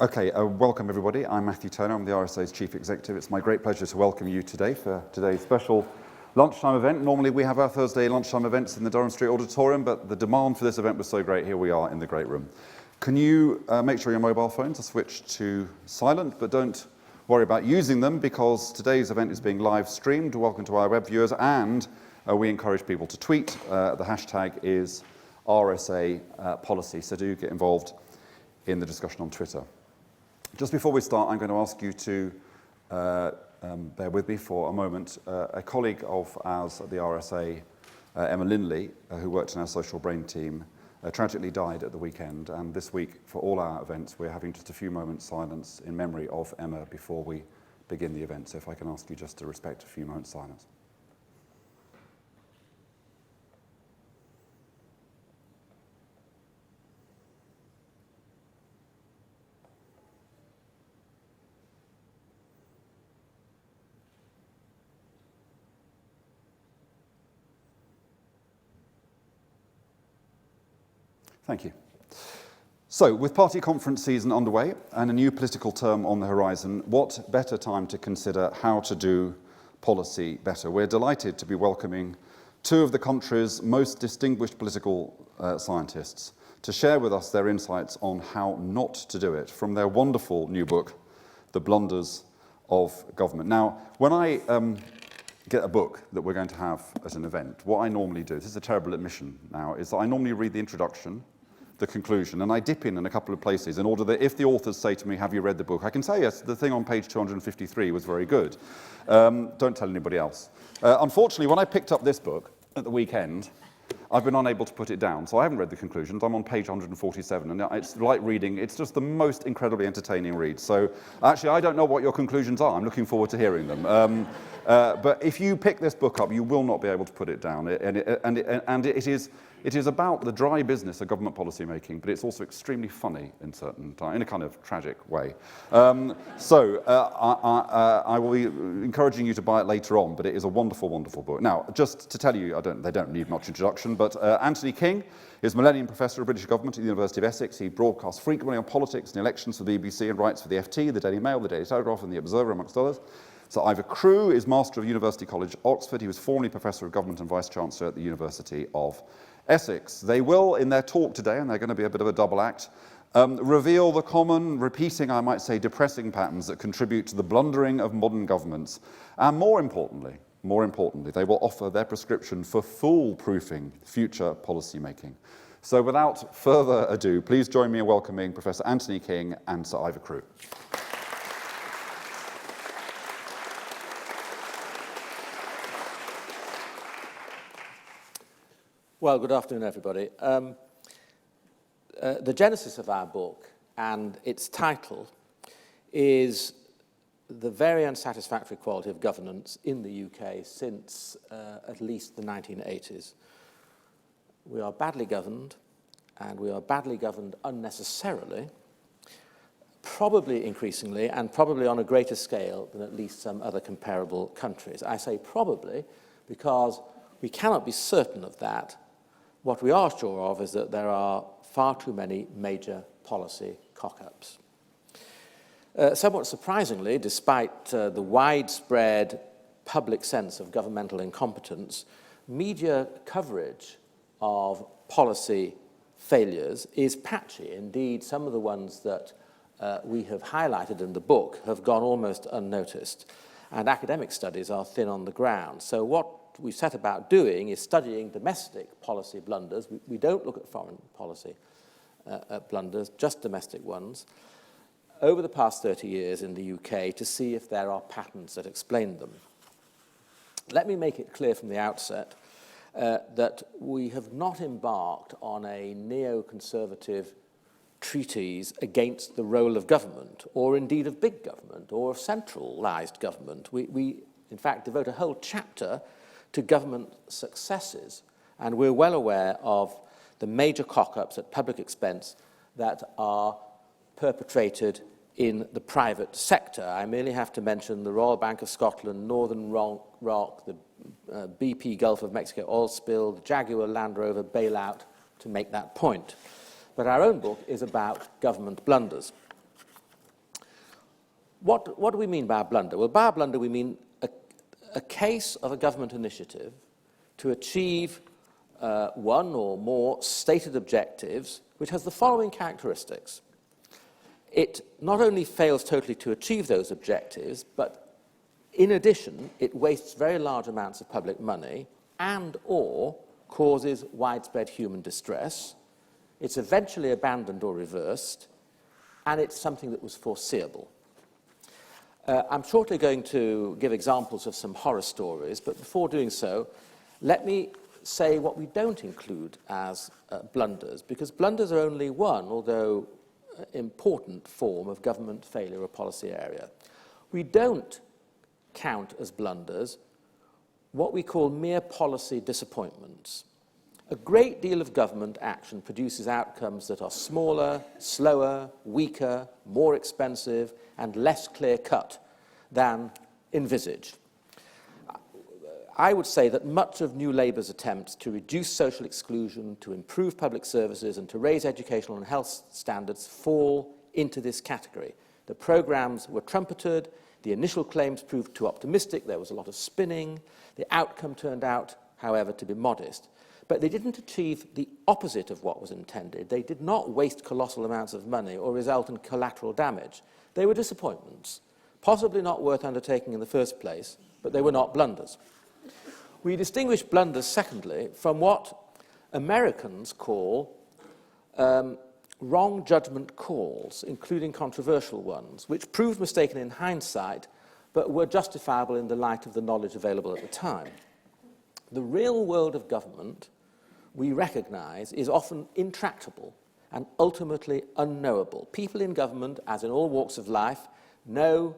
Okay, welcome everybody. I'm Matthew Turner, I'm the RSA's Chief Executive. It's my great pleasure to welcome you today for today's special lunchtime event. Normally we have our Thursday lunchtime events in the Durham Street Auditorium, but the demand for this event was so great, here we are in the great room. Can you make sure your mobile phones are switched to silent, but don't worry about using them because today's event is being live streamed. Welcome to our web viewers, and we encourage people to tweet. The hashtag is RSA policy, so do get involved in the discussion on Twitter. Just before we start, I'm going to ask you to bear with me for a moment. A colleague of ours at the RSA, Emma Linley, who worked in our social brain team, tragically died at the weekend. And this week, for all our events, we're having just a few moments silence in memory of Emma before we begin the event. So if I can ask you just to respect a few moments silence. Thank you. So, with party conference season underway and a new political term on the horizon, what better time to consider how to do policy better? We're delighted to be welcoming two of the country's most distinguished political scientists to share with us their insights on how not to do it from their wonderful new book, The Blunders of Government. Now, when I get a book that we're going to have at an event, what I normally do, this is a terrible admission now, is that I normally read the introduction, the conclusion, and I dip in a couple of places in order that if the authors say to me, have you read the book, I can say, yes, the thing on page 253 was very good. Don't tell anybody else. Unfortunately, when I picked up this book at the weekend, I've been unable to put it down, so I haven't read the conclusions. I'm on page 147, and it's like reading, it's just the most incredibly entertaining read. So actually, I don't know what your conclusions are. I'm looking forward to hearing them. But if you pick this book up, you will not be able to put it down. It is about the dry business of government policy making, but it's also extremely funny in certain times, in a kind of tragic way. I will be encouraging you to buy it later on, but it is a wonderful, wonderful book. Now, just to tell you, they don't need much introduction, but Anthony King is Millennium Professor of British Government at the University of Essex. He broadcasts frequently on politics and elections for the BBC and writes for the FT, the Daily Mail, the Daily Telegraph, and the Observer, amongst others. So Ivor Crewe is Master of University College, Oxford. He was formerly Professor of Government and Vice-Chancellor at the University of Essex. They will, in their talk today, and they're going to be a bit of a double act, reveal the common, repeating, I might say, depressing patterns that contribute to the blundering of modern governments. And more importantly, they will offer their prescription for foolproofing future policy making. So without further ado, please join me in welcoming Professor Anthony King and Sir Ivor Crewe. Well, good afternoon, everybody. The genesis of our book and its title is the very unsatisfactory quality of governance in the UK since at least the 1980s. We are badly governed, and we are badly governed unnecessarily, probably increasingly, and probably on a greater scale than at least some other comparable countries. I say probably because we cannot be certain of that. What we are sure of is that there are far too many major policy cock-ups. Somewhat surprisingly, despite the widespread public sense of governmental incompetence, media coverage of policy failures is patchy. Indeed, some of the ones that we have highlighted in the book have gone almost unnoticed, and academic studies are thin on the ground. So what we set about doing is studying domestic policy blunders. We don't look at foreign policy blunders, just domestic ones, over the past 30 years in the UK to see if there are patterns that explain them. Let me make it clear from the outset that we have not embarked on a neoconservative treatise against the role of government, or indeed of big government, or of centralised government. We in fact, devote a whole chapter to government successes, and we're well aware of the major cock-ups at public expense that are perpetrated in the private sector. I merely have to mention the Royal Bank of Scotland, Northern Rock, the BP Gulf of Mexico oil spill, the Jaguar Land Rover bailout, to make that point. But our own book is about government blunders. What do we mean by a blunder? Well, by a blunder we mean a case of a government initiative to achieve one or more stated objectives which has the following characteristics. It not only fails totally to achieve those objectives, but in addition, it wastes very large amounts of public money and or causes widespread human distress. It's eventually abandoned or reversed, and it's something that was foreseeable. I'm shortly going to give examples of some horror stories, but before doing so, let me say what we don't include as blunders, because blunders are only one, although important, form of government failure or policy area. We don't count as blunders what we call mere policy disappointments. A great deal of government action produces outcomes that are smaller, slower, weaker, more expensive, and less clear-cut than envisaged. I would say that much of New Labour's attempts to reduce social exclusion, to improve public services, and to raise educational and health standards fall into this category. The programmes were trumpeted, the initial claims proved too optimistic, there was a lot of spinning, the outcome turned out, however, to be modest. But they didn't achieve the opposite of what was intended. They did not waste colossal amounts of money or result in collateral damage. They were disappointments, possibly not worth undertaking in the first place, but they were not blunders. We distinguish blunders, secondly, from what Americans call wrong judgment calls, including controversial ones, which proved mistaken in hindsight, but were justifiable in the light of the knowledge available at the time. The real world of government, we recognise, is often intractable and ultimately unknowable. People in government, as in all walks of life, know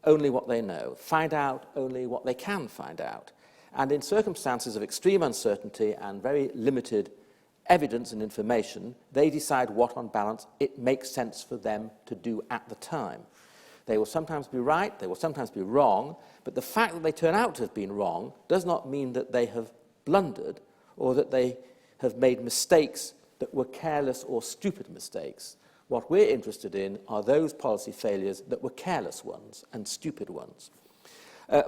only what they know, find out only what they can find out. And in circumstances of extreme uncertainty and very limited evidence and information, they decide what, on balance, it makes sense for them to do at the time. They will sometimes be right, they will sometimes be wrong, but the fact that they turn out to have been wrong does not mean that they have blundered or that they have made mistakes that were careless or stupid mistakes. What we're interested in are those policy failures that were careless ones and stupid ones.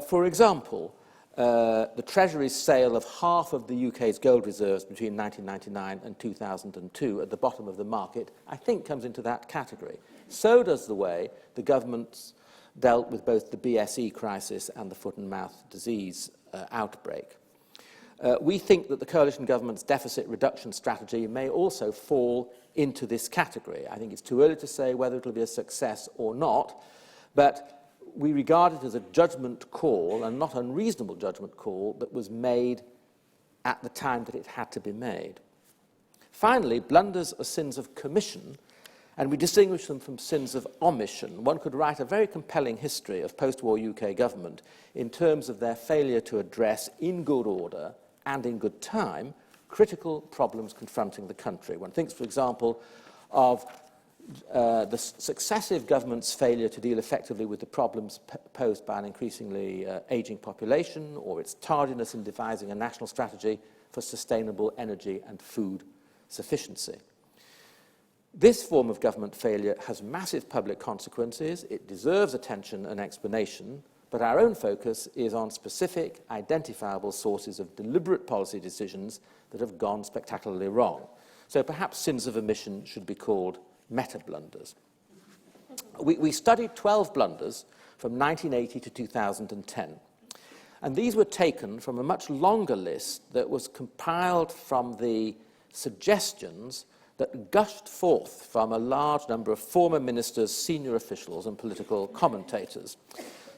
For example, the Treasury's sale of half of the UK's gold reserves between 1999 and 2002 at the bottom of the market, I think, comes into that category. So does the way the government's dealt with both the BSE crisis and the foot and mouth disease outbreak. We think that the coalition government's deficit reduction strategy may also fall into this category. I think it's too early to say whether it will be a success or not, but we regard it as a judgment call, and not unreasonable judgment call, that was made at the time that it had to be made. Finally, blunders are sins of commission, and we distinguish them from sins of omission. One could write a very compelling history of post-war UK government in terms of their failure to address, in good order and in good time, critical problems confronting the country. One thinks, for example, of the successive government's failure to deal effectively with the problems posed by an increasingly ageing population, or its tardiness in devising a national strategy for sustainable energy and food sufficiency. This form of government failure has massive public consequences. It deserves attention and explanation, but our own focus is on specific, identifiable sources of deliberate policy decisions that have gone spectacularly wrong. So perhaps sins of omission should be called meta-blunders. We studied 12 blunders from 1980 to 2010, and these were taken from a much longer list that was compiled from the suggestions that gushed forth from a large number of former ministers, senior officials, and political commentators.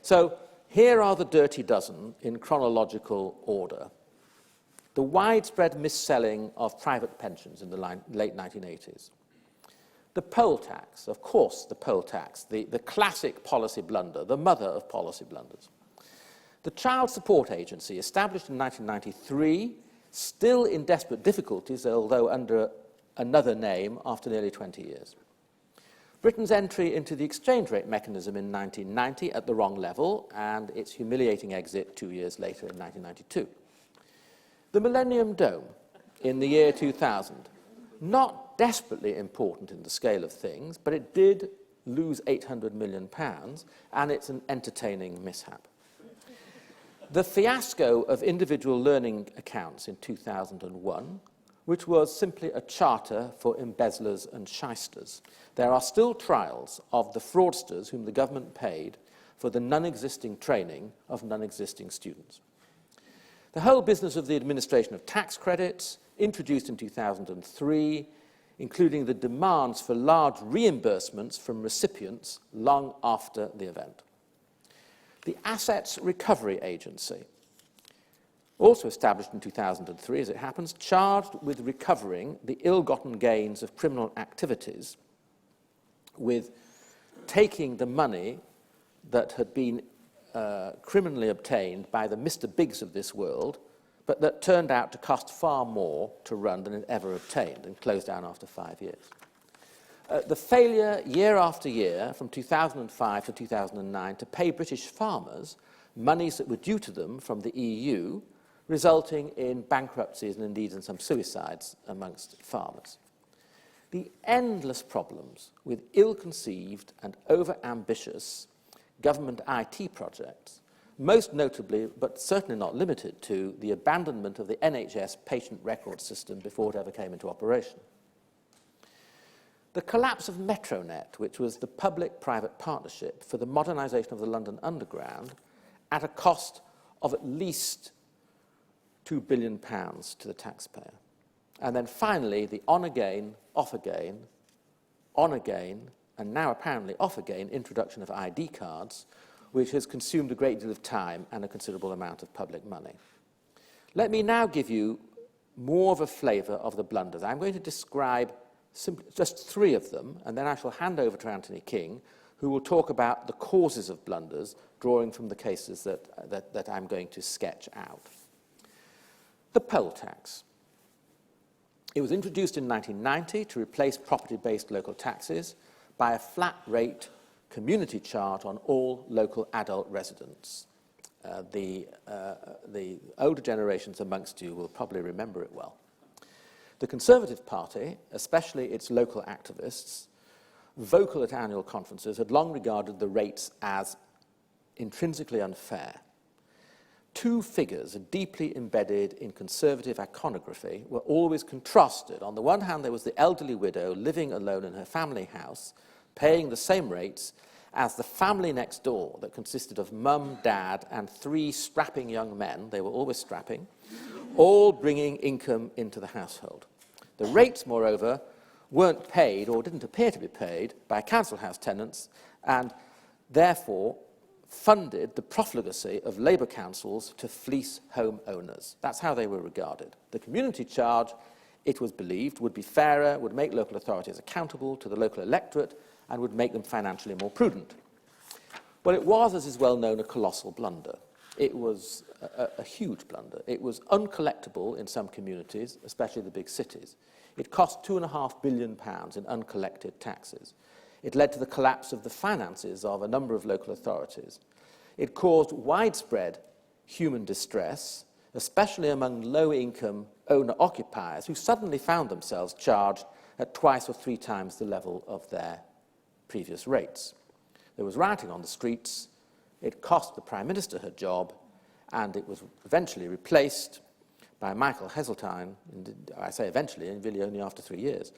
So here are the dirty dozen in chronological order. The widespread mis-selling of private pensions in the late 1980s. The poll tax, of course, the poll tax, the classic policy blunder, the mother of policy blunders. The Child Support Agency, established in 1993, still in desperate difficulties, although under another name after nearly 20 years. Britain's entry into the exchange rate mechanism in 1990 at the wrong level, and its humiliating exit 2 years later in 1992. The Millennium Dome in the year 2000, not desperately important in the scale of things, but it did lose £800 million, and it's an entertaining mishap. The fiasco of individual learning accounts in 2001, which was simply a charter for embezzlers and shysters. There are still trials of the fraudsters whom the government paid for the non-existing training of non-existing students. The whole business of the administration of tax credits, introduced in 2003, including the demands for large reimbursements from recipients long after the event. The Assets Recovery Agency, also established in 2003, as it happens, charged with recovering the ill-gotten gains of criminal activities, with taking the money that had been criminally obtained by the Mr. Biggs of this world, but that turned out to cost far more to run than it ever obtained and closed down after 5 years. The failure year after year from 2005 to 2009 to pay British farmers monies that were due to them from the EU, resulting in bankruptcies and indeed in some suicides amongst farmers. The endless problems with ill-conceived and over-ambitious government IT projects, most notably, but certainly not limited to, the abandonment of the NHS patient record system before it ever came into operation. The collapse of Metronet, which was the public-private partnership for the modernisation of the London Underground, at a cost of at least £2 billion to the taxpayer. And then finally, the on-again, off-again, on-again, and now apparently off-again introduction of ID cards, which has consumed a great deal of time and a considerable amount of public money. Let me now give you more of a flavour of the blunders. I'm going to describe just 3 of them, and then I shall hand over to Anthony King, who will talk about the causes of blunders, drawing from the cases that I'm going to sketch out. The poll tax. It was introduced in 1990 to replace property-based local taxes by a flat-rate community charge on all local adult residents. The older generations amongst you will probably remember it well. The Conservative Party, especially its local activists, vocal at annual conferences, had long regarded the rates as intrinsically unfair. 2 figures deeply embedded in Conservative iconography were always contrasted. On the one hand, there was the elderly widow living alone in her family house, paying the same rates as the family next door that consisted of mum, dad, and 3 strapping young men, they were always strapping, all bringing income into the household. The rates, moreover, weren't paid, or didn't appear to be paid, by council house tenants, and therefore funded the profligacy of Labour councils to fleece homeowners. That's how they were regarded. The community charge, it was believed, would be fairer, would make local authorities accountable to the local electorate, and would make them financially more prudent. Well, it was, as is well known, a colossal blunder. It was a huge blunder. It was uncollectible in some communities, especially the big cities. It cost £2.5 billion in uncollected taxes. It led to the collapse of the finances of a number of local authorities. It caused widespread human distress, especially among low-income owner-occupiers who suddenly found themselves charged at 2 or 3 times the level of their previous rates. There was rioting on the streets. It cost the Prime Minister her job, and it was eventually replaced by Michael Heseltine, I say eventually, and really only after 3 years,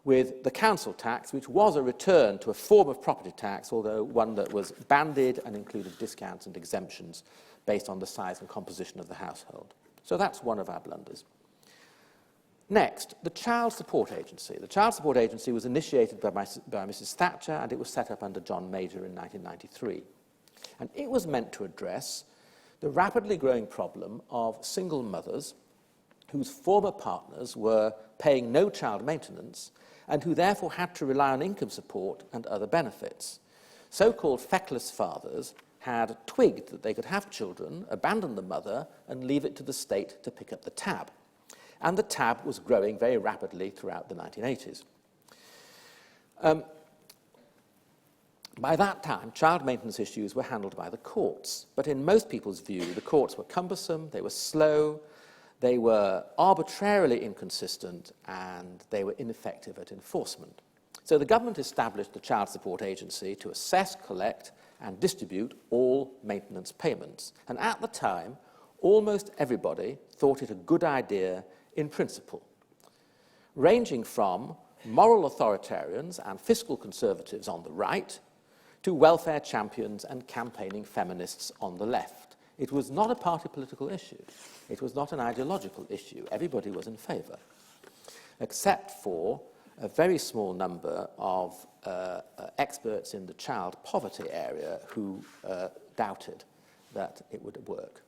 with the council tax, which was a return to a form of property tax, although one that was banded and included discounts and exemptions based on the size and composition of the household. So that's one of our blunders. Next, the Child Support Agency. The Child Support Agency was initiated by Mrs. Thatcher, and it was set up under John Major in 1993. And it was meant to address the rapidly growing problem of single mothers whose former partners were paying no child maintenance and who therefore had to rely on income support and other benefits. So-called feckless fathers had twigged that they could have children, abandon the mother, and leave it to the state to pick up the tab. And the tab was growing very rapidly throughout the 1980s. By that time, child maintenance issues were handled by the courts, but in most people's view, the courts were cumbersome, they were slow, they were arbitrarily inconsistent, and they were ineffective at enforcement. So the government established the Child Support Agency to assess, collect, and distribute all maintenance payments. And at the time, almost everybody thought it a good idea in principle, ranging from moral authoritarians and fiscal conservatives on the right to welfare champions and campaigning feminists on the left. It was not a party political issue. It was not an ideological issue. Everybody was in favour, except for a very small number of experts in the child poverty area who doubted that it would work.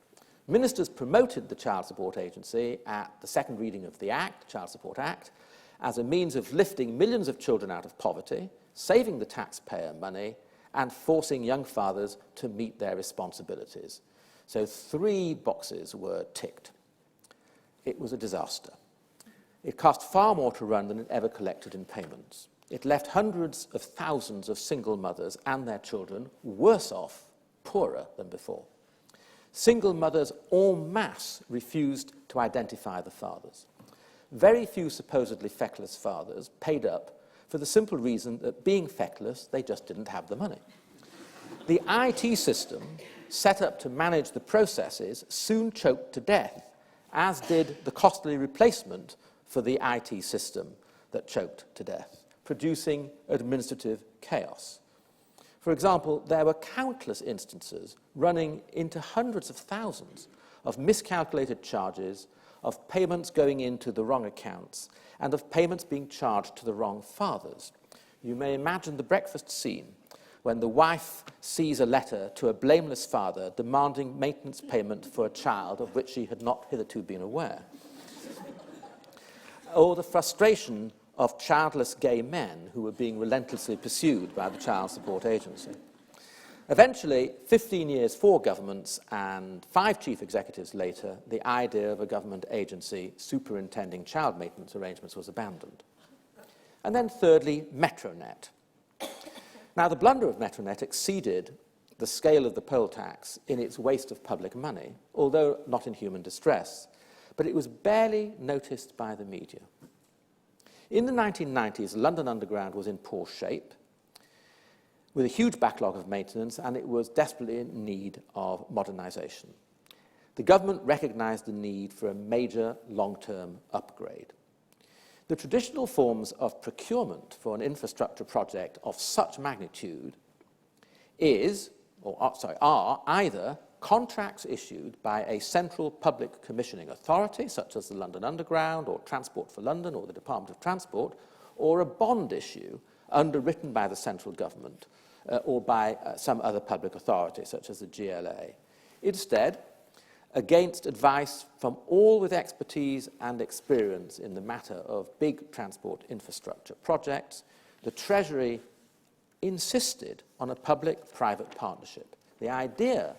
Ministers promoted the Child Support Agency at the second reading of the Act, Child Support Act, as a means of lifting millions of children out of poverty, saving the taxpayer money, and forcing young fathers to meet their responsibilities. So 3 boxes were ticked. It was a disaster. It cost far more to run than it ever collected in payments. It left hundreds of thousands of single mothers and their children worse off, poorer than before. Single mothers en masse refused to identify the fathers. Very few supposedly feckless fathers paid up for the simple reason that being feckless, they just didn't have the money. The IT system set up to manage the processes soon choked to death, as did the costly replacement for the IT system that choked to death, producing administrative chaos. For example, there were countless instances running into hundreds of thousands of miscalculated charges, of payments going into the wrong accounts, and of payments being charged to the wrong fathers. You may imagine the breakfast scene when the wife sees a letter to a blameless father demanding maintenance payment for a child of which she had not hitherto been aware. Or the frustration of childless gay men who were being relentlessly pursued by the Child Support Agency. Eventually, 15 years, 4 governments and 5 chief executives later, the idea of a government agency superintending child maintenance arrangements was abandoned. And then thirdly, Metronet. Now, the blunder of Metronet exceeded the scale of the poll tax in its waste of public money, although not in human distress, but it was barely noticed by the media. In the 1990s, London Underground was in poor shape, with a huge backlog of maintenance, and it was desperately in need of modernisation. The government recognised the need for a major long-term upgrade. The traditional forms of procurement for an infrastructure project of such magnitude are either contracts issued by a central public commissioning authority, such as the London Underground or Transport for London or the Department of Transport, or a bond issue underwritten by the central government or by some other public authority, such as the GLA. Instead, against advice from all with expertise and experience in the matter of big transport infrastructure projects, the Treasury insisted on a public-private partnership. The idea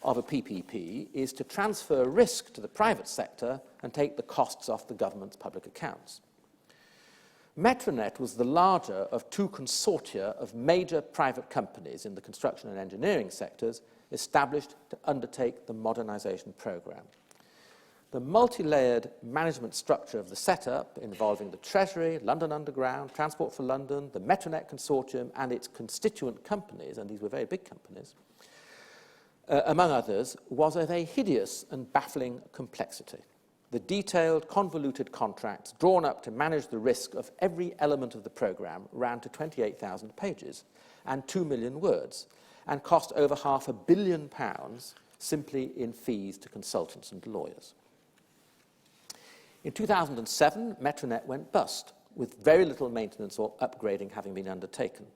of a PPP is to transfer risk to the private sector and take the costs off the government's public accounts. Metronet was the larger of 2 consortia of major private companies in the construction and engineering sectors established to undertake the modernisation programme. The multi-layered management structure of the setup, involving the Treasury, London Underground, Transport for London, the Metronet Consortium and its constituent companies, and these were very big companies, among others, was of a hideous and baffling complexity. The detailed, convoluted contracts drawn up to manage the risk of every element of the programme ran to 28,000 pages and 2 million words, and cost over £500 million simply in fees to consultants and lawyers. In 2007, Metronet went bust, with very little maintenance or upgrading having been undertaken.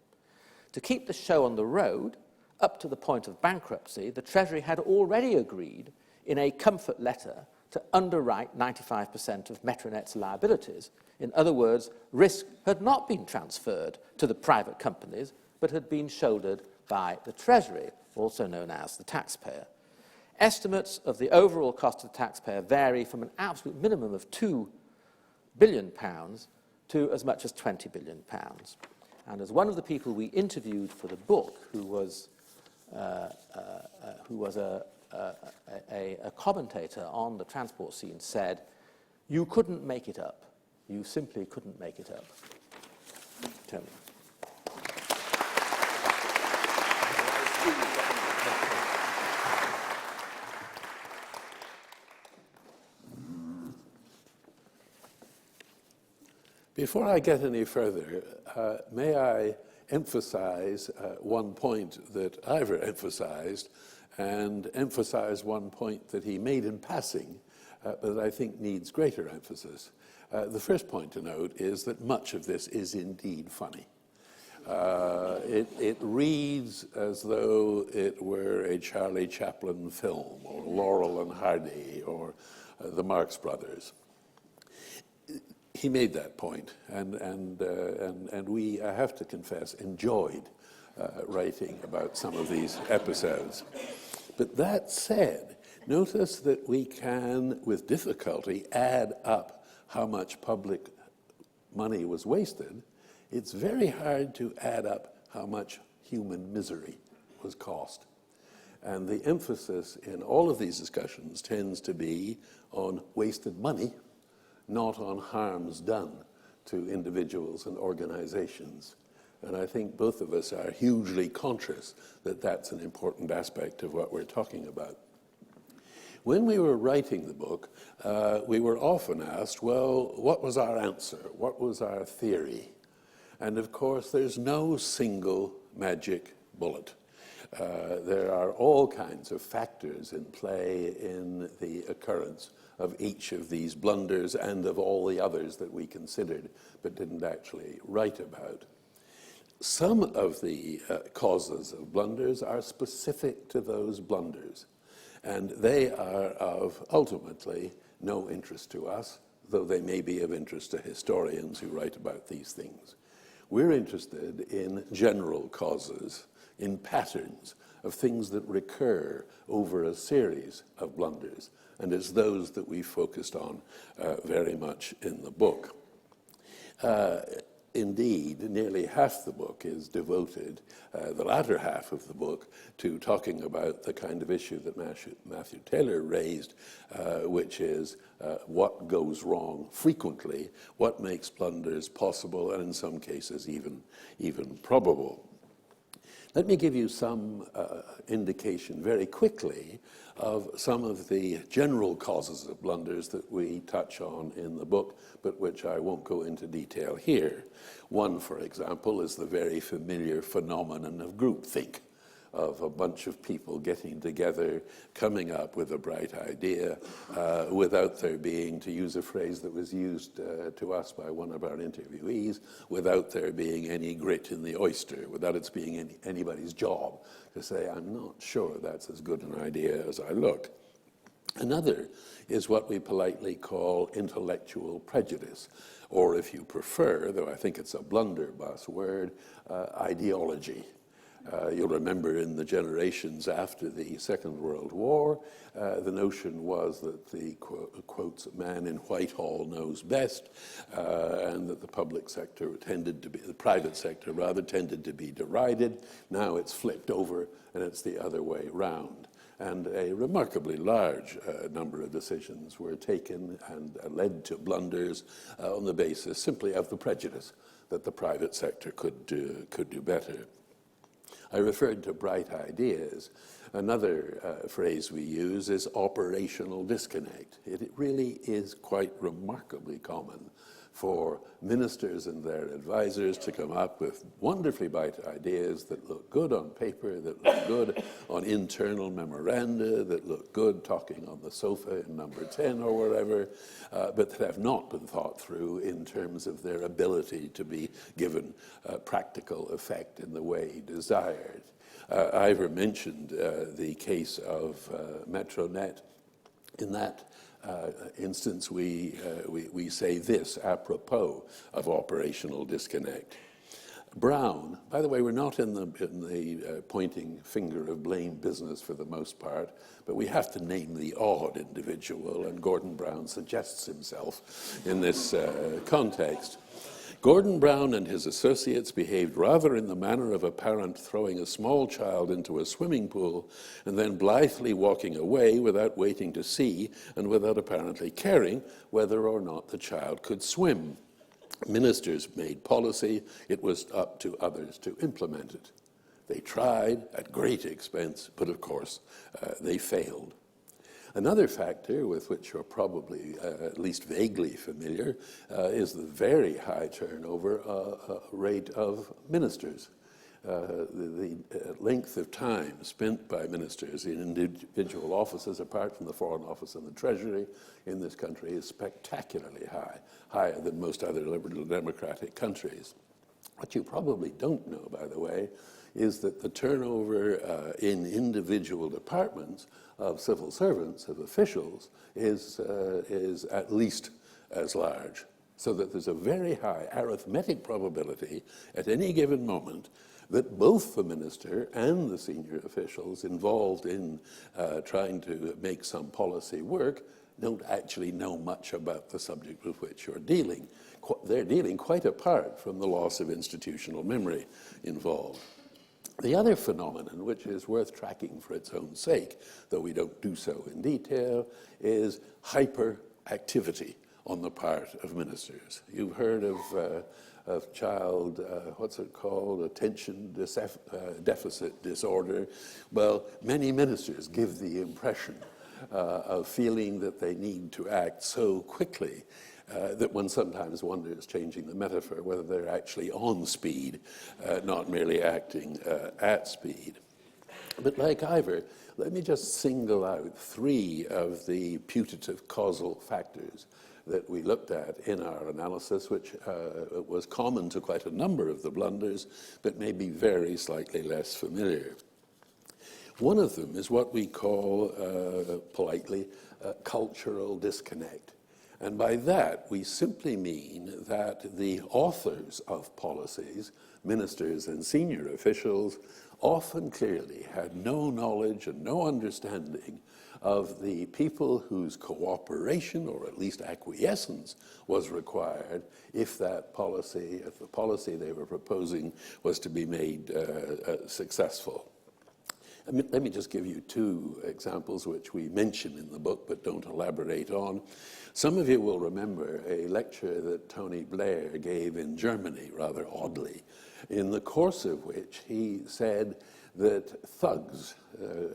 To keep the show on the road, up to the point of bankruptcy, the Treasury had already agreed in a comfort letter to underwrite 95% of Metronet's liabilities. In other words, risk had not been transferred to the private companies, but had been shouldered by the Treasury, also known as the taxpayer. Estimates of the overall cost of the taxpayer vary from an absolute minimum of £2 billion to as much as £20 billion. And as one of the people we interviewed for the book, who was a commentator on the transport scene, said, "You couldn't make it up. You simply couldn't make it up." Tony. Before I get any further, may I emphasize one point that Ivor emphasized, and emphasize one point that he made in passing, but that I think needs greater emphasis. The first point to note is that much of this is indeed funny. It reads as though it were a Charlie Chaplin film, or Laurel and Hardy, or the Marx Brothers. He made that point, and we, I have to confess, enjoyed writing about some of these episodes. But that said, notice that we can, with difficulty, add up how much public money was wasted. It's very hard to add up how much human misery was cost. And the emphasis in all of these discussions tends to be on wasted money, not on harms done to individuals and organizations. And I think both of us are hugely conscious that that's an important aspect of what we're talking about. When we were writing the book, we were often asked, well, what was our answer? What was our theory? And of course, there's no single magic bullet. There are all kinds of factors in play in the occurrence of each of these blunders and of all the others that we considered but didn't actually write about. Some of the causes of blunders are specific to those blunders, and they are of ultimately no interest to us, though they may be of interest to historians who write about these things. We're interested in general causes, in patterns of things that recur over a series of blunders, and it's those that we focused on very much in the book. Indeed, nearly half the book is devoted, the latter half of the book, to talking about the kind of issue that Matthew Taylor raised, which is what goes wrong frequently, what makes blunders possible, and in some cases even probable. Let me give you some indication very quickly of some of the general causes of blunders that we touch on in the book, but which I won't go into detail here. One, for example, is the very familiar phenomenon of groupthink, of a bunch of people getting together, coming up with a bright idea, without there being, to use a phrase that was used to us by one of our interviewees, without there being any grit in the oyster, without it being anybody's job to say, I'm not sure that's as good an idea as I look. Another is what we politely call intellectual prejudice, or if you prefer, though I think it's a blunderbuss word, ideology. You'll remember in the generations after the Second World War, the notion was that the, quotes, man in Whitehall knows best, and that the public sector tended to be, the private sector rather, tended to be derided. Now it's flipped over and it's the other way round. And a remarkably large number of decisions were taken and led to blunders on the basis simply of the prejudice that the private sector could do better. I referred to bright ideas. Another phrase we use is operational disconnect. It really is quite remarkably common for ministers and their advisors to come up with wonderfully bright ideas that look good on paper, that look good on internal memoranda, that look good talking on the sofa in number 10 or wherever, but that have not been thought through in terms of their ability to be given practical effect in the way desired. Ivor mentioned the case of Metronet. In that instance, we say this apropos of operational disconnect. Brown, by the way, we're not in the pointing finger of blame business for the most part, but we have to name the odd individual, and Gordon Brown suggests himself in this context. Gordon Brown and his associates behaved rather in the manner of a parent throwing a small child into a swimming pool and then blithely walking away without waiting to see and without apparently caring whether or not the child could swim. Ministers made policy. It was up to others to implement it. They tried at great expense, but of course they failed. Another factor with which you're probably at least vaguely familiar is the very high turnover rate of ministers. The length of time spent by ministers in individual offices, apart from the Foreign Office and the Treasury in this country, is spectacularly high, higher than most other liberal democratic countries. What you probably don't know, by the way, is that the turnover in individual departments of civil servants, of officials, is at least as large. So that there's a very high arithmetic probability at any given moment that both the minister and the senior officials involved in trying to make some policy work don't actually know much about the subject with which you're dealing. They're dealing quite apart from the loss of institutional memory involved. The other phenomenon, which is worth tracking for its own sake, though we don't do so in detail, is hyperactivity on the part of ministers. You've heard of child, what's it called, attention deficit disorder. Well, many ministers give the impression of feeling that they need to act so quickly that one sometimes wonders, changing the metaphor, whether they're actually on speed, not merely acting at speed. But like Ivor, let me just single out 3 of the putative causal factors that we looked at in our analysis, which was common to quite a number of the blunders, but may be very slightly less familiar. One of them is what we call, politely, cultural disconnect. And by that, we simply mean that the authors of policies, ministers and senior officials, often clearly had no knowledge and no understanding of the people whose cooperation, or at least acquiescence, was required if that policy, if the policy they were proposing was to be made successful. Let me just give you 2 examples which we mention in the book but don't elaborate on. Some of you will remember a lecture that Tony Blair gave in Germany, rather oddly, in the course of which he said that thugs,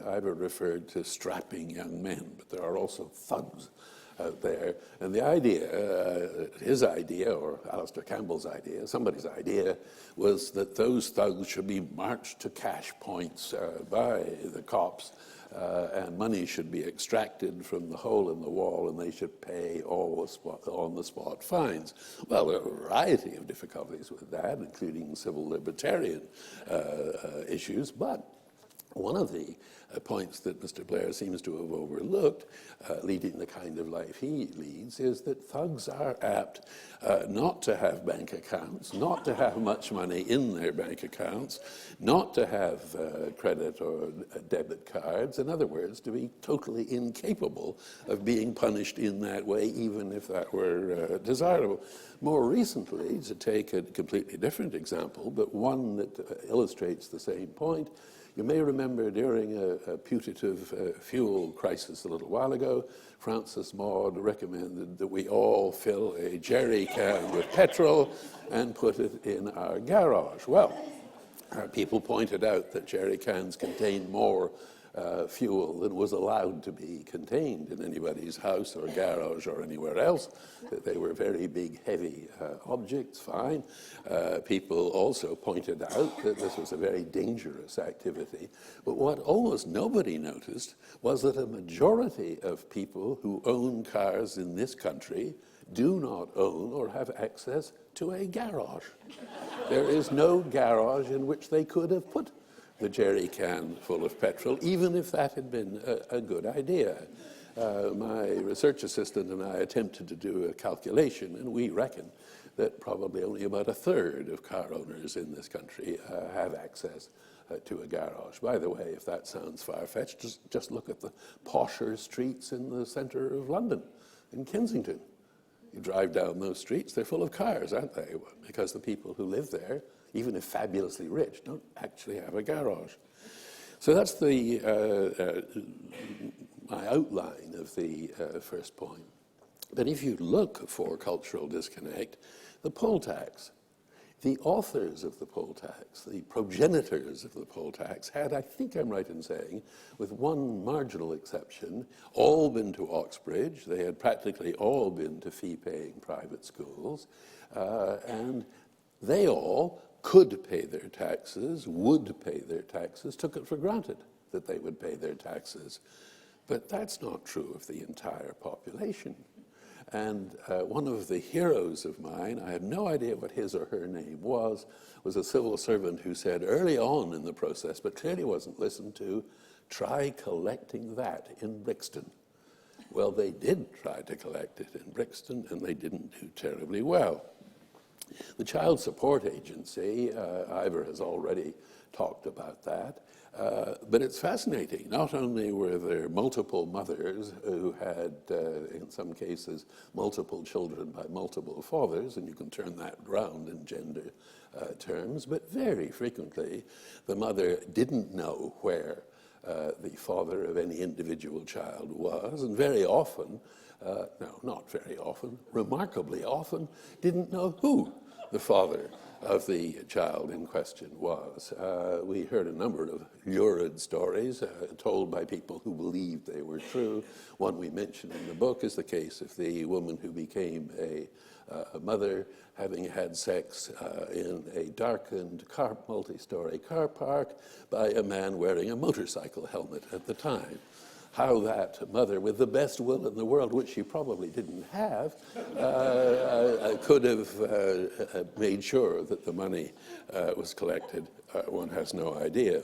Ivor referred to strapping young men, but there are also thugs out there. And the idea, his idea, or Alistair Campbell's idea, somebody's idea, was that those thugs should be marched to cash points by the cops, and money should be extracted from the hole in the wall, and they should pay all on-the-spot fines. Well, there are a variety of difficulties with that, including civil libertarian issues, but one of the points that Mr. Blair seems to have overlooked, leading the kind of life he leads, is that thugs are apt not to have bank accounts, not to have much money in their bank accounts, not to have credit or debit cards. In other words, to be totally incapable of being punished in that way, even if that were desirable. More recently, to take a completely different example, but one that illustrates the same point, you may remember during a putative fuel crisis a little while ago, Francis Maud recommended that we all fill a jerry can with petrol and put it in our garage. Well, people pointed out that jerry cans contain more fuel than was allowed to be contained in anybody's house or garage or anywhere else, that they were very big, heavy objects, fine. People also pointed out that this was a very dangerous activity. But what almost nobody noticed was that a majority of people who own cars in this country do not own or have access to a garage. There is no garage in which they could have put the jerry can full of petrol, even if that had been a good idea. My research assistant and I attempted to do a calculation, and we reckon that probably only about 1/3 of car owners in this country have access to a garage. By the way, if that sounds far-fetched, just look at the posher streets in the centre of London, in Kensington. You drive down those streets, they're full of cars, aren't they? Because the people who live there, even if fabulously rich, don't actually have a garage. So that's the my outline of the first point. But if you look for cultural disconnect, the poll tax. The authors of the poll tax, the progenitors of the poll tax, had, I think I'm right in saying, with one marginal exception, all been to Oxbridge. They had practically all been to fee-paying private schools, and they all could pay their taxes, would pay their taxes, took it for granted that they would pay their taxes. But that's not true of the entire population. And one of the heroes of mine, I have no idea what his or her name was a civil servant who said early on in the process, but clearly wasn't listened to, try collecting that in Brixton. Well, they did try to collect it in Brixton, and they didn't do terribly well. The Child Support Agency, Ivor has already talked about that. But it's fascinating. Not only were there multiple mothers who had, in some cases, multiple children by multiple fathers, and you can turn that around in gender terms, but very frequently the mother didn't know where the father of any individual child was, and very often, no, not very often, remarkably often, didn't know who the father of the child in question was. We heard a number of lurid stories told by people who believed they were true. One we mentioned in the book is the case of the woman who became a mother having had sex in a darkened multi-story car park by a man wearing a motorcycle helmet at the time. How that mother, with the best will in the world, which she probably didn't have, could have made sure that the money was collected, one has no idea.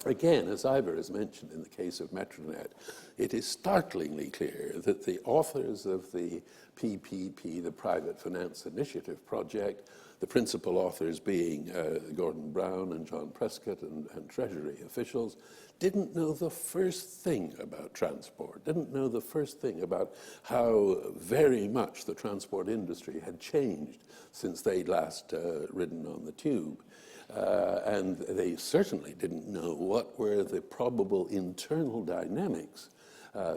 Again, as Ivor has mentioned in the case of Metronet, it is startlingly clear that the authors of the PPP, the Private Finance Initiative project, the principal authors being Gordon Brown and John Prescott and Treasury officials, didn't know the first thing about transport, didn't know the first thing about how very much the transport industry had changed since they'd last ridden on the tube. And they certainly didn't know what were the probable internal dynamics,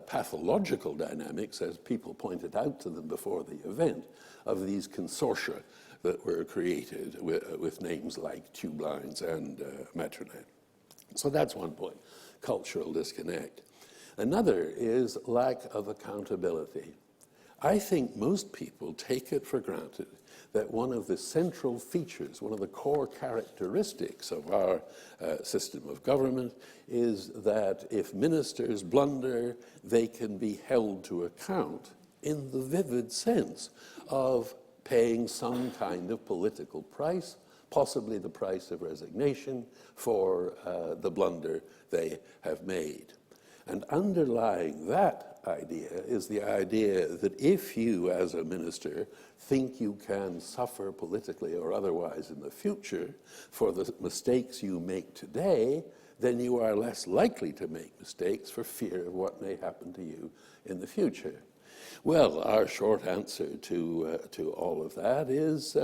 pathological dynamics, as people pointed out to them before the event, of these consortia that were created with names like Tube Lines and Metronet. So that's one point, cultural disconnect. Another is lack of accountability. I think most people take it for granted that one of the central features, one of the core characteristics of our system of government is that if ministers blunder, they can be held to account in the vivid sense of paying some kind of political price, possibly the price of resignation for the blunder they have made. And underlying that idea is the idea that if you, as a minister, think you can suffer politically or otherwise in the future for the mistakes you make today, then you are less likely to make mistakes for fear of what may happen to you in the future. Well, our short answer to all of that is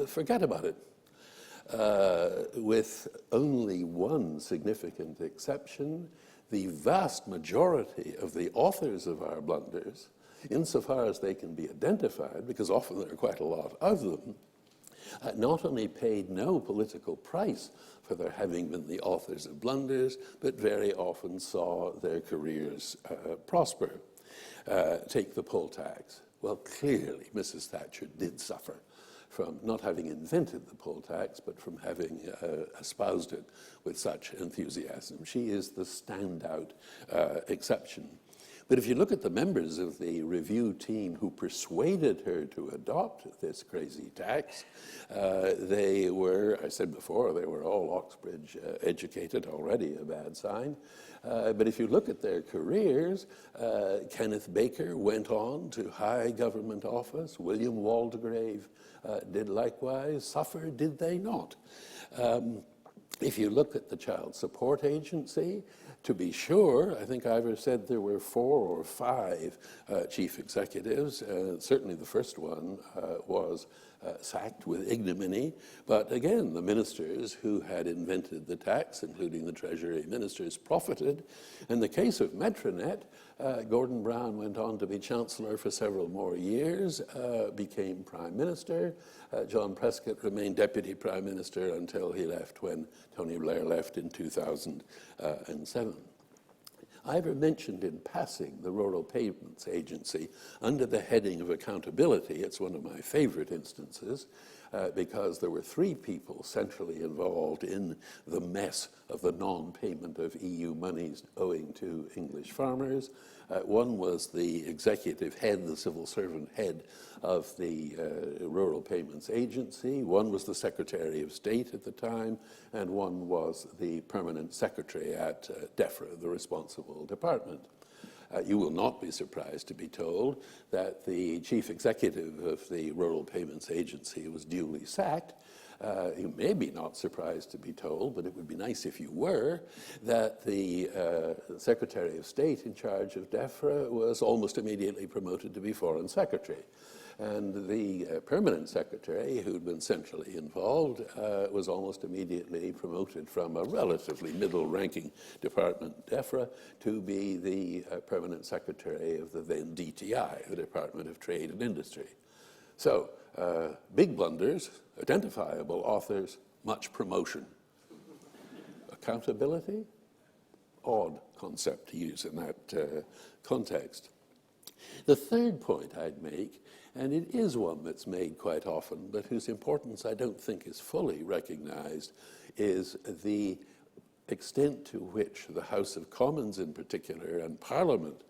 forget about it. With only one significant exception, the vast majority of the authors of our blunders, insofar as they can be identified, because often there are quite a lot of them, not only paid no political price for their having been the authors of blunders, but very often saw their careers prosper. Take the poll tax. Well, clearly Mrs. Thatcher did suffer from not having invented the poll tax, but from having espoused it with such enthusiasm. She is the standout exception. But if you look at the members of the review team who persuaded her to adopt this crazy tax, they were, I said before, they were all Oxbridge educated, already a bad sign. But if you look at their careers, Kenneth Baker went on to high government office. William Waldegrave did likewise. Suffer, did they not? If you look at the Child Support Agency, to be sure, I think Ivor said there were 4 or 5 chief executives. Certainly the first one was sacked with ignominy. But again, the ministers who had invented the tax, including the Treasury ministers, profited. In the case of Metronet, Gordon Brown went on to be Chancellor for several more years, became Prime Minister. John Prescott remained Deputy Prime Minister until he left when Tony Blair left in 2007. Ivor mentioned in passing the Rural Payments Agency under the heading of accountability. It's one of my favorite instances because there were three people centrally involved in the mess of the non-payment of EU monies owing to English farmers. One was the executive head, the civil servant head of the Rural Payments Agency. One was the Secretary of State at the time, and one was the permanent secretary at DEFRA, the responsible department. You will not be surprised to be told that the chief executive of the Rural Payments Agency was duly sacked. You may be not surprised to be told, but it would be nice if you were, that the Secretary of State in charge of DEFRA was almost immediately promoted to be Foreign Secretary. And the permanent secretary, who'd been centrally involved, was almost immediately promoted from a relatively middle-ranking department, DEFRA, to be the permanent secretary of the then DTI, the Department of Trade and Industry. So, big blunders, identifiable authors, much promotion. Accountability? Odd concept to use in that context. The third point I'd make, and it is one that's made quite often, but whose importance I don't think is fully recognized, is the extent to which the House of Commons in particular, and Parliament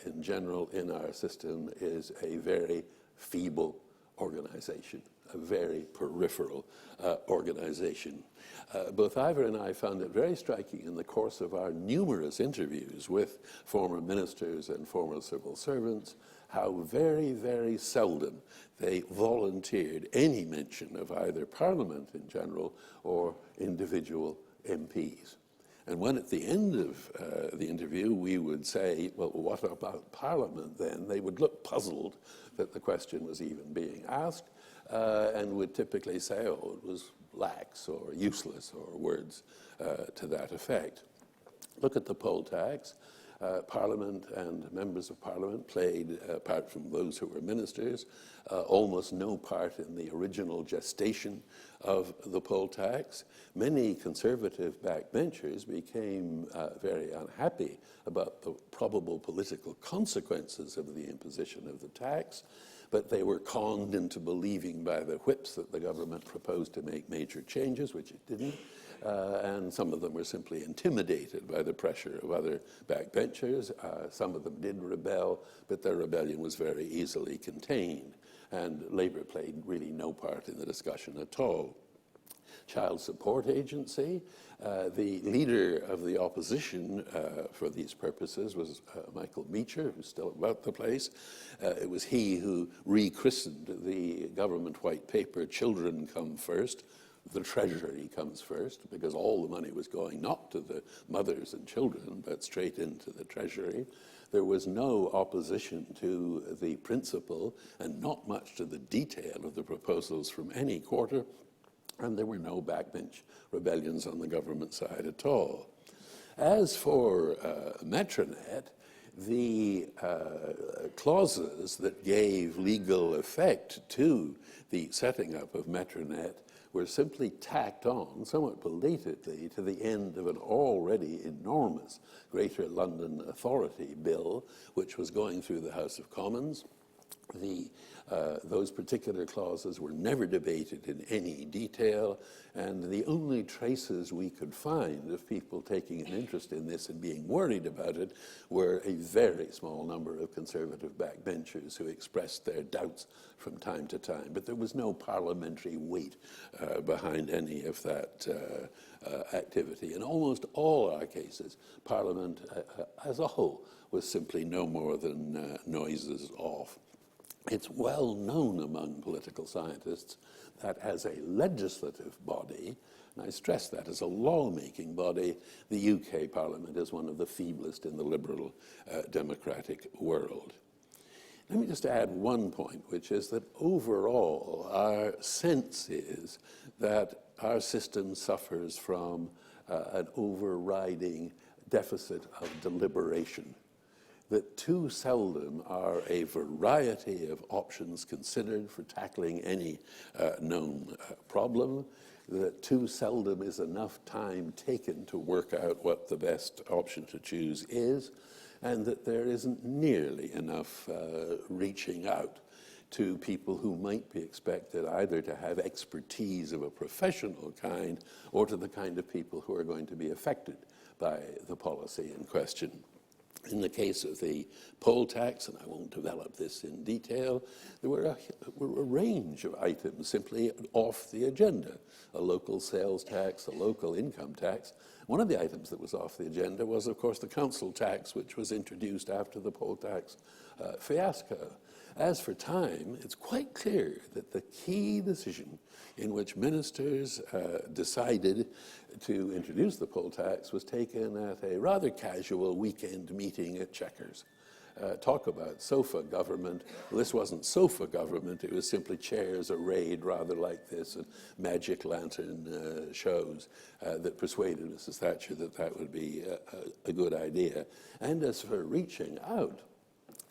in general in our system, is a very feeble organization, a very peripheral organization. Both Ivor and I found it very striking in the course of our numerous interviews with former ministers and former civil servants how very, very seldom they volunteered any mention of either Parliament in general or individual MPs. And when at the end of the interview we would say, well, what about Parliament then? They would look puzzled that the question was even being asked and would typically say, oh, it was lax or useless or words to that effect. Look at the poll tax. Parliament and members of Parliament played, apart from those who were ministers, almost no part in the original gestation of the poll tax. Many conservative backbenchers became very unhappy about the probable political consequences of the imposition of the tax, but they were conned into believing by the whips that the government proposed to make major changes, which it didn't. And some of them were simply intimidated by the pressure of other backbenchers. Some of them did rebel, but their rebellion was very easily contained. And Labour played really no part in the discussion at all. Child Support Agency, the leader of the opposition for these purposes was Michael Meacher, who's still about the place. It was he who rechristened the government white paper, Children Come First. The Treasury comes first, because all the money was going not to the mothers and children, but straight into the Treasury. There was no opposition to the principle and not much to the detail of the proposals from any quarter, and there were no backbench rebellions on the government side at all. As for Metronet, the clauses that gave legal effect to the setting up of Metronet were simply tacked on, somewhat belatedly, to the end of an already enormous Greater London Authority bill, which was going through the House of Commons. Those particular clauses were never debated in any detail, and the only traces we could find of people taking an interest in this and being worried about it were a very small number of conservative backbenchers who expressed their doubts from time to time. But there was no parliamentary weight behind any of that activity. In almost all our cases, Parliament as a whole was simply no more than noises off. It's well known among political scientists that as a legislative body, and I stress that as a lawmaking body, the UK Parliament is one of the feeblest in the liberal democratic world. Let me just add one point, which is that overall, our sense is that our system suffers from an overriding deficit of deliberation, that too seldom are a variety of options considered for tackling any known problem, that too seldom is enough time taken to work out what the best option to choose is, and that there isn't nearly enough reaching out to people who might be expected either to have expertise of a professional kind or to the kind of people who are going to be affected by the policy in question. In the case of the poll tax, and I won't develop this in detail, there were a range of items simply off the agenda. A local sales tax, a local income tax. One of the items that was off the agenda was, of course, the council tax, which was introduced after the poll tax fiasco. As for time, it's quite clear that the key decision in which ministers decided to introduce the poll tax was taken at a rather casual weekend meeting at Chequers. Talk about sofa government. Well, this wasn't sofa government, it was simply chairs arrayed rather like this and magic lantern shows that persuaded Mrs. Thatcher that that would be a good idea. And as for reaching out,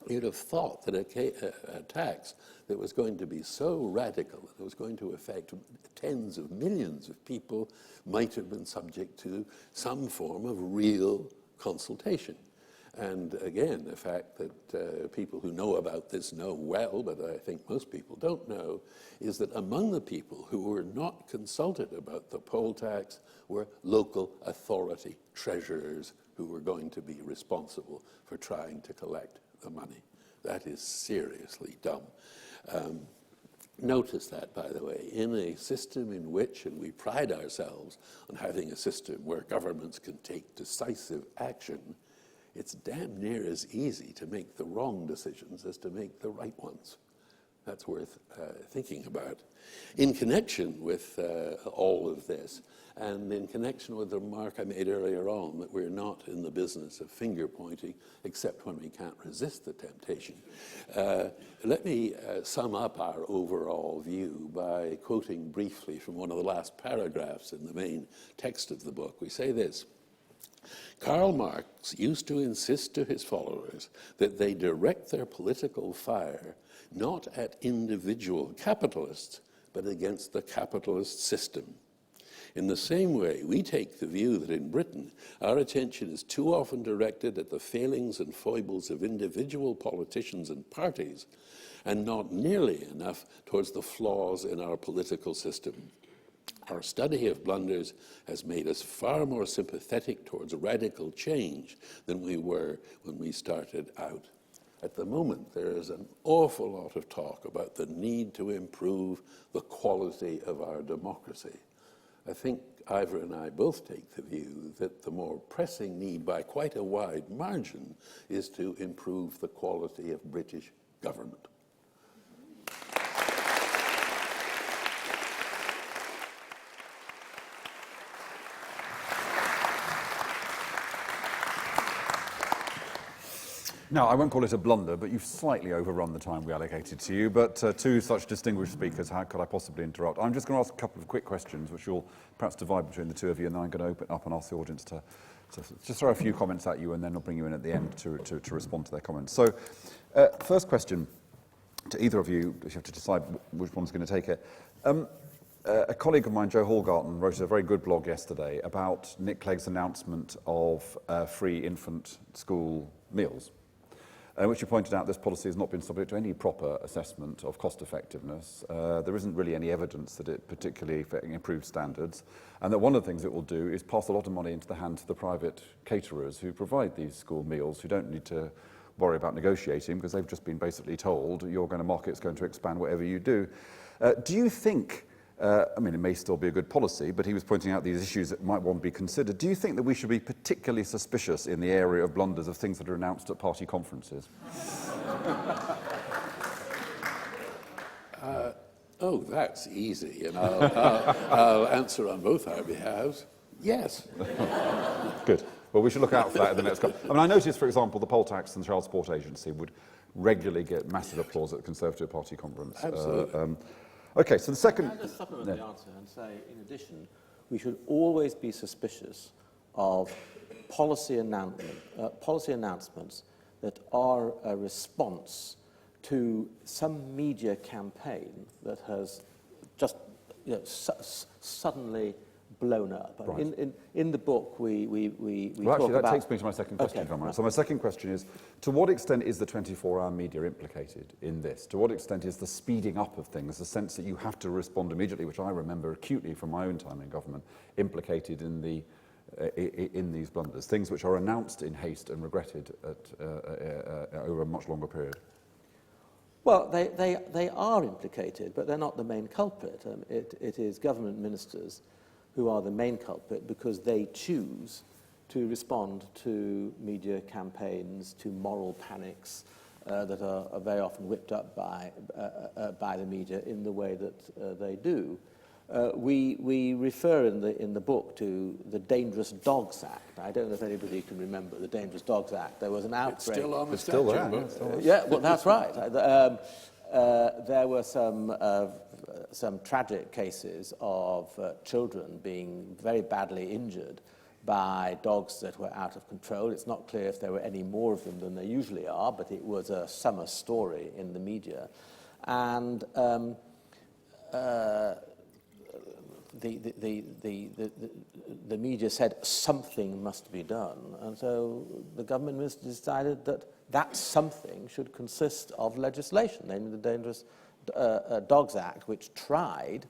you'd have thought that a tax that was going to be so radical, that it was going to affect tens of millions of people, might have been subject to some form of real consultation. And again, the fact that people who know about this know well, but I think most people don't know, is that among the people who were not consulted about the poll tax were local authority treasurers who were going to be responsible for trying to collect the money. That is seriously dumb. Notice that, by the way, in a system in which, and we pride ourselves on having a system where governments can take decisive action, it's damn near as easy to make the wrong decisions as to make the right ones. That's worth thinking about. In connection with all of this, and in connection with the remark I made earlier on that we're not in the business of finger pointing, except when we can't resist the temptation, let me sum up our overall view by quoting briefly from one of the last paragraphs in the main text of the book. We say this: Karl Marx used to insist to his followers that they direct their political fire not at individual capitalists, but against the capitalist system. In the same way, we take the view that in Britain, our attention is too often directed at the failings and foibles of individual politicians and parties, and not nearly enough towards the flaws in our political system. Our study of blunders has made us far more sympathetic towards radical change than we were when we started out. At the moment, there is an awful lot of talk about the need to improve the quality of our democracy. I think Ivor and I both take the view that the more pressing need by quite a wide margin is to improve the quality of British government. Now, I won't call it a blunder, but you've slightly overrun the time we allocated to you. But two such distinguished speakers, how could I possibly interrupt? I'm just going to ask a couple of quick questions, which you'll perhaps divide between the two of you, and then I'm going to open up and ask the audience to just throw a few comments at you, and then I'll bring you in at the end to respond to their comments. So, first question to either of you, if you have to decide which one's going to take it. A colleague of mine, Joe Hallgarton, wrote a very good blog yesterday about Nick Clegg's announcement of free infant school meals, which you pointed out this policy has not been subject to any proper assessment of cost effectiveness. There isn't really any evidence that it particularly improves standards, and that one of the things it will do is pass a lot of money into the hands of the private caterers who provide these school meals, who don't need to worry about negotiating because they've just been basically told market's going to expand whatever you do. Do you think, I mean, it may still be a good policy, but he was pointing out these issues that might want to be considered. Do you think that we should be particularly suspicious in the area of blunders of things that are announced at party conferences? Oh, that's easy, and I'll answer on both our behalves. Yes. Good. Well, we should look out for that in the next couple. I mean, I noticed, for example, the poll tax and child support agency would regularly get massive applause at the Conservative Party conference. Absolutely. Okay, so the second... Can I just supplement the answer and say, in addition, we should always be suspicious of policy announcements that are a response to some media campaign that has just suddenly blown up. Right. In the book, we Well, actually, talk that about... takes me to my second question, if I might. So my second question is, to what extent is the 24-hour media implicated in this? To what extent is the speeding up of things, the sense that you have to respond immediately, which I remember acutely from my own time in government, implicated in these blunders, things which are announced in haste and regretted over a much longer period? Well, they are implicated, but they're not the main culprit. It is government ministers who are the main culprit because they choose to respond to media campaigns, to moral panics that are very often whipped up by the media in the way that they do. We refer in the book to the Dangerous Dogs Act. I don't know if anybody can remember the Dangerous Dogs Act. There was an outbreak. It's still on the It's still there. statute book. Yeah, still there. Yeah, well, that's right. There were some tragic cases of children being very badly injured by dogs that were out of control. It's not clear if there were any more of them than there usually are, but it was a summer story in the media. And the media said something must be done, and so the government minister decided that something should consist of legislation, namely the Dangerous Dogs Act, which tried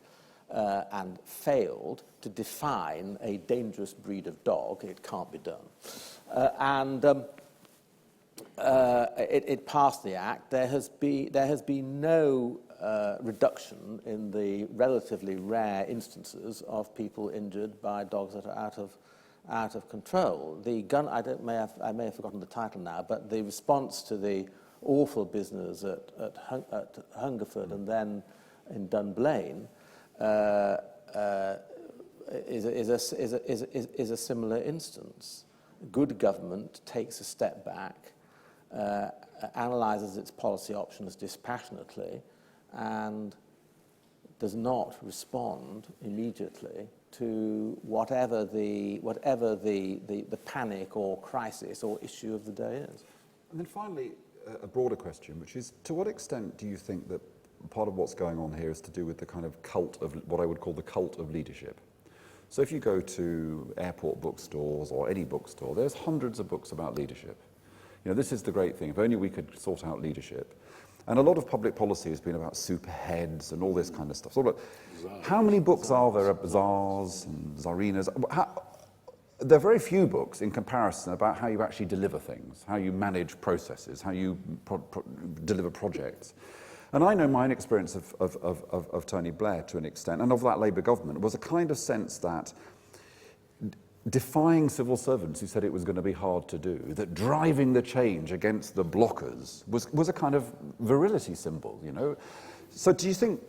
and failed to define a dangerous breed of dog. It can't be done, it passed the act. There has been no reduction in the relatively rare instances of people injured by dogs that are out of control. The gun, I may have forgotten the title now, but the response to the awful business at Hungerford and then in Dunblane is a similar instance. Good government takes a step back, analyses its policy options dispassionately, and does not respond immediately to whatever the panic or crisis or issue of the day is. And then finally, a broader question, which is, to what extent do you think that part of what's going on here is to do with the kind of cult of, what I would call the cult of leadership? So if you go to airport bookstores or any bookstore, there's hundreds of books about leadership. You know, this is the great thing. If only we could sort out leadership. And a lot of public policy has been about superheads and all this kind of stuff. So, how many books are there of czars and czarinas? There are very few books in comparison about how you actually deliver things, how you manage processes, how you deliver projects. And I know my own experience of Tony Blair to an extent, and of that Labour government, was a kind of sense that defying civil servants who said it was going to be hard to do, that driving the change against the blockers was a kind of virility symbol, you know. So do you think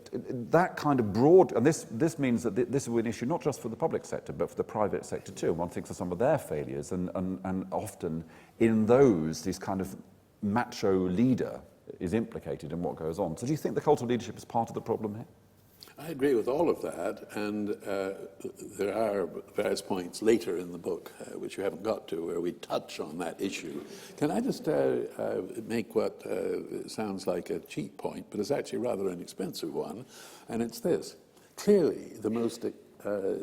that kind of broad, and this means that this is an issue not just for the public sector, but for the private sector too, and one thinks of some of their failures, and often in those, this kind of macho leader is implicated in what goes on. So do you think the cult of leadership is part of the problem here? I agree with all of that, and there are various points later in the book, which you haven't got to, where we touch on that issue. Can I just make what sounds like a cheap point, but is actually rather an expensive one, and it's this. Clearly, the most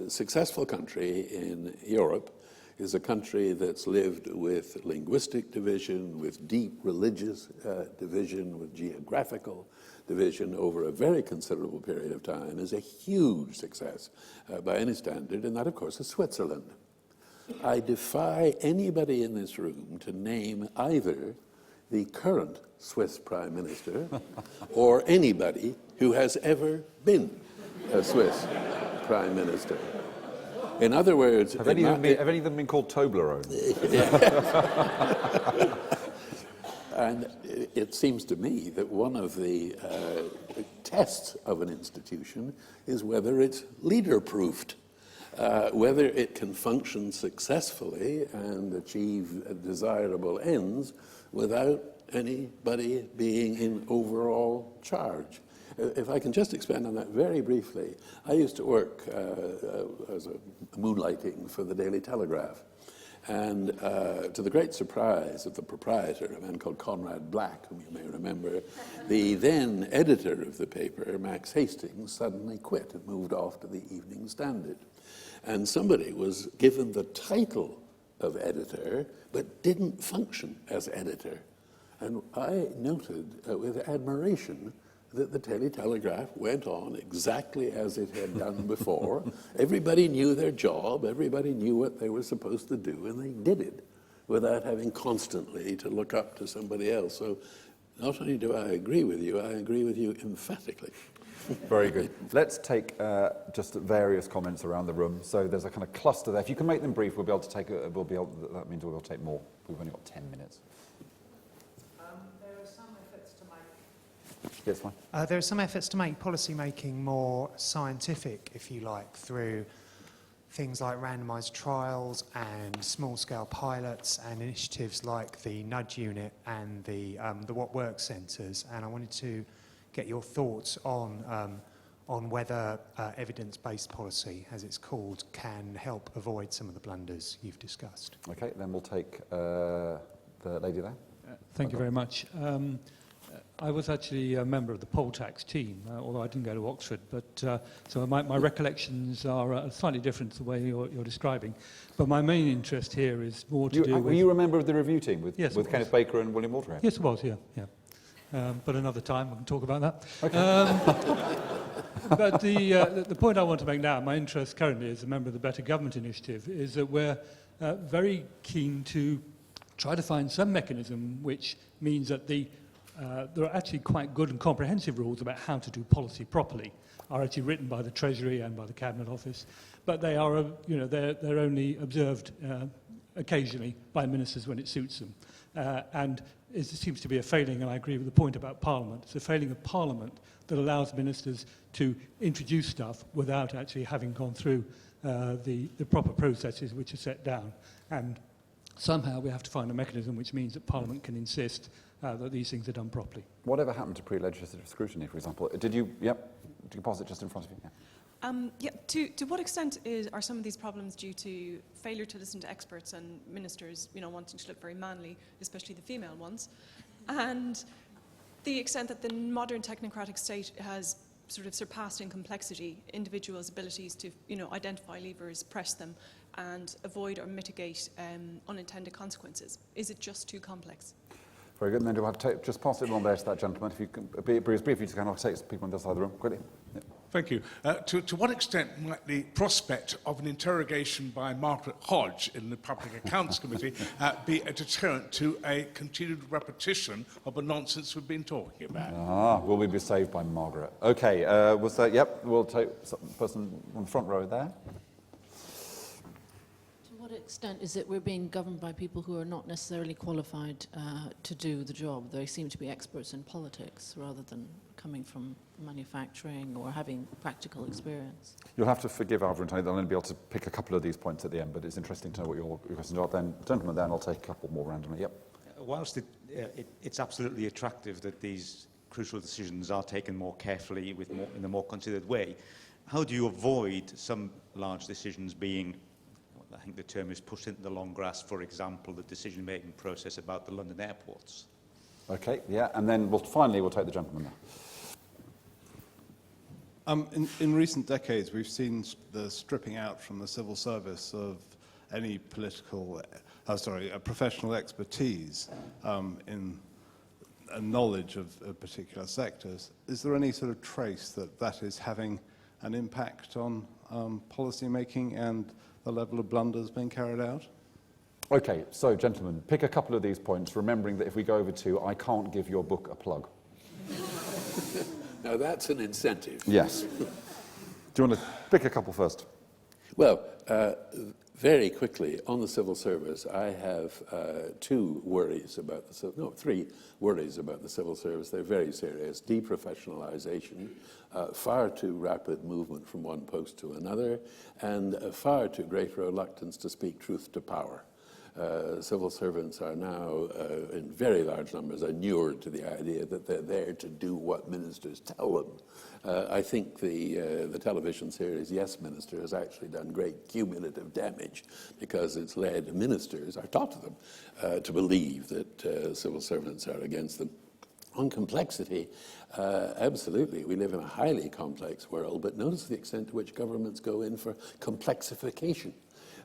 successful country in Europe is a country that's lived with linguistic division, with deep religious division, with geographical division over a very considerable period of time, is a huge success by any standard, and that, of course, is Switzerland. I defy anybody in this room to name either the current Swiss Prime Minister or anybody who has ever been a Swiss Prime Minister. In other words... Have any of them been called Toblerone? And it seems to me that one of the tests of an institution is whether it's leader-proofed. whether it can function successfully and achieve desirable ends without anybody being in overall charge. If I can just expand on that very briefly, I used to work as a moonlighting for the Daily Telegraph. And to the great surprise of the proprietor, a man called Conrad Black, whom you may remember, the then editor of the paper, Max Hastings, suddenly quit and moved off to the Evening Standard. And somebody was given the title of editor, but didn't function as editor. And I noted with admiration that the Daily Telegraph went on exactly as it had done before. Everybody knew their job, everybody knew what they were supposed to do, and they did it without having constantly to look up to somebody else. So not only do I agree with you, I agree with you emphatically. Very good. Let's take just various comments around the room. So there's a kind of cluster there. If you can make them brief, we'll be able to take. That means we'll take more. We've only got 10 minutes. There are some efforts to make. Yes, fine. There are some efforts to make policy making more scientific, if you like, through things like randomised trials and small-scale pilots and initiatives like the Nudge Unit and the What Works centres. And I wanted to get your thoughts on whether evidence-based policy, as it's called, can help avoid some of the blunders you've discussed. Okay, then we'll take the lady there. Thank you very much. I was actually a member of the poll tax team, although I didn't go to Oxford, but so my recollections are slightly different to the way you're describing. But my main interest here is more to do with... Were you a member of the review team with Kenneth Baker and William Waterhead? Yes, it was, yeah. But another time, we can talk about that. Okay. But the point I want to make now, my interest currently as a member of the Better Government Initiative, is that we're very keen to try to find some mechanism which means that there are actually quite good and comprehensive rules about how to do policy properly, are actually written by the Treasury and by the Cabinet Office, but they are, they're only observed occasionally by ministers when it suits them. And it seems to be a failing, and I agree with the point about Parliament. It's a failing of Parliament that allows ministers to introduce stuff without actually having gone through the proper processes which are set down. And somehow we have to find a mechanism which means that Parliament can insist that these things are done properly. Whatever happened to pre-legislative scrutiny, for example? Did you pause it just in front of you? To what extent are some of these problems due to failure to listen to experts and ministers, wanting to look very manly, especially the female ones, and the extent that the modern technocratic state has sort of surpassed in complexity individuals' abilities to, identify levers, press them, and avoid or mitigate unintended consequences? Is it just too complex? Very good. And then do I have to just pass it on there to that gentleman? If you can be as brief as you can, I'll take people on the other side of the room quickly. Yeah. Thank you. To what extent might the prospect of an interrogation by Margaret Hodge in the Public Accounts Committee be a deterrent to a continued repetition of the nonsense we've been talking about? Will we be saved by Margaret? Okay, we'll take the person on the front row there. To what extent is it we're being governed by people who are not necessarily qualified to do the job? They seem to be experts in politics rather than coming from manufacturing or having practical experience. You'll have to forgive Ivor and Tony, they'll only be able to pick a couple of these points at the end, but it's interesting to know what your questions are. Then, gentlemen, then I'll take a couple more randomly. Yep. Whilst it's absolutely attractive that these crucial decisions are taken more carefully in a more considered way, how do you avoid some large decisions being, I think the term is pushed into the long grass, for example, the decision-making process about the London airports? Okay, yeah, and then finally we'll take the gentleman there. In recent decades, we've seen the stripping out from the civil service of any professional expertise in a knowledge of particular sectors. Is there any sort of trace that is having an impact on policy making and the level of blunders being carried out? Okay, so gentlemen, pick a couple of these points, remembering that if we go over to I can't give your book a plug. Now that's an incentive. Yes. Do you want to pick a couple first? Well, Very quickly, on the civil service, I have three worries about the civil service. They're very serious. Deprofessionalization, far too rapid movement from one post to another, and far too great reluctance to speak truth to power. Civil servants are now, in very large numbers, inured to the idea that they're there to do what ministers tell them. I think the television series Yes Minister has actually done great cumulative damage because it's led ministers, I talked to them, to believe that civil servants are against them. On complexity, absolutely, we live in a highly complex world, but notice the extent to which governments go in for complexification.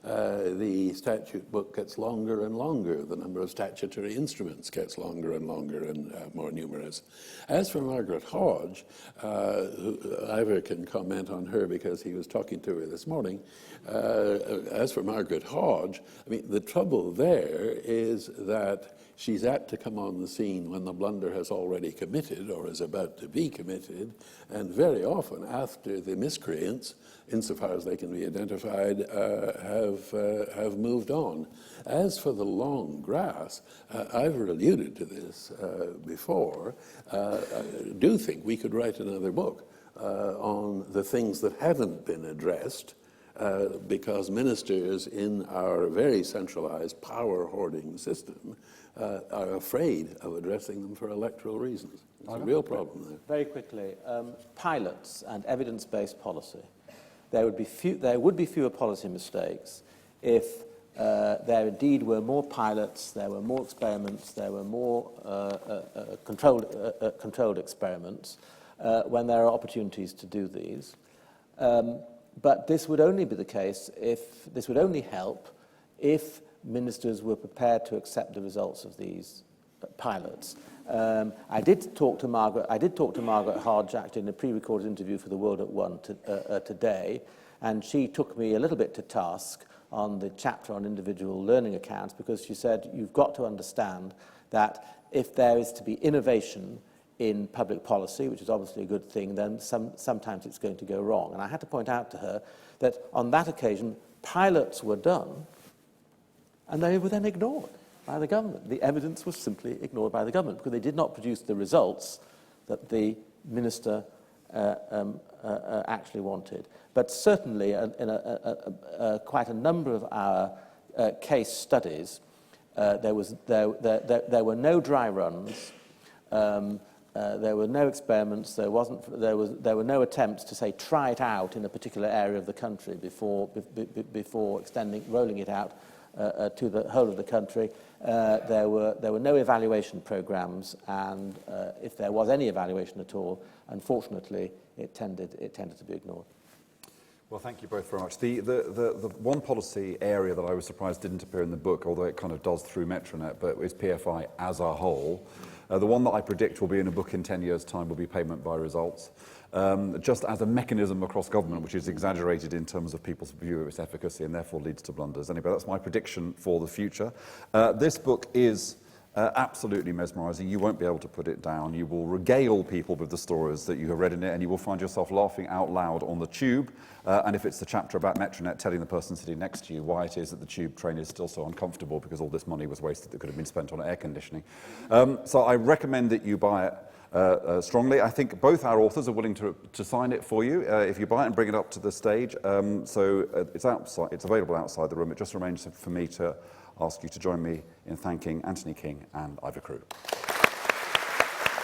The statute book gets longer and longer. The number of statutory instruments gets longer and longer and more numerous. As for Margaret Hodge, Ivor can comment on her because he was talking to her this morning. As for Margaret Hodge, I mean, the trouble there is that she's apt to come on the scene when the blunder has already committed or is about to be committed, and very often after the miscreants, insofar as they can be identified, have moved on. As for the long grass, I've alluded to this before. I do think we could write another book on the things that haven't been addressed because ministers in our very centralized power hoarding system are afraid of addressing them for electoral reasons. It's a real problem there. Very quickly, pilots and evidence-based policy. There would be fewer policy mistakes if there indeed were more pilots, there were more experiments, there were more controlled experiments when there are opportunities to do these. But this would only be the case this would only help if ministers were prepared to accept the results of these pilots. I did talk to Margaret Hodge actually in a pre-recorded interview for The World at One today, and she took me a little bit to task on the chapter on individual learning accounts because she said you've got to understand that if there is to be innovation in public policy, which is obviously a good thing, then sometimes it's going to go wrong. And I had to point out to her that on that occasion, pilots were done, and they were then ignored by the government. The evidence was simply ignored by the government because they did not produce the results that the minister actually wanted. But certainly, in quite a number of our case studies, there were no dry runs. There were no experiments. There were no attempts to say try it out in a particular area of the country before rolling it out to the whole of the country. There were no evaluation programs, and if there was any evaluation at all, unfortunately, it tended to be ignored. Well, thank you both very much. The one policy area that I was surprised didn't appear in the book, although it kind of does through Metronet, but is PFI as a whole. The one that I predict will be in a book in 10 years' time will be payment by results. Just as a mechanism across government, which is exaggerated in terms of people's view of its efficacy and therefore leads to blunders. Anyway, that's my prediction for the future. This book is absolutely mesmerizing. You won't be able to put it down. You will regale people with the stories that you have read in it, and you will find yourself laughing out loud on the tube. And if it's the chapter about Metronet, telling the person sitting next to you why it is that the tube train is still so uncomfortable because all this money was wasted that could have been spent on air conditioning. So I recommend that you buy it strongly. I think both our authors are willing to sign it for you if you buy it and bring it up to the stage. It's outside. It's available outside the room. It just remains for me to ask you to join me in thanking Anthony King and Ivor Crewe.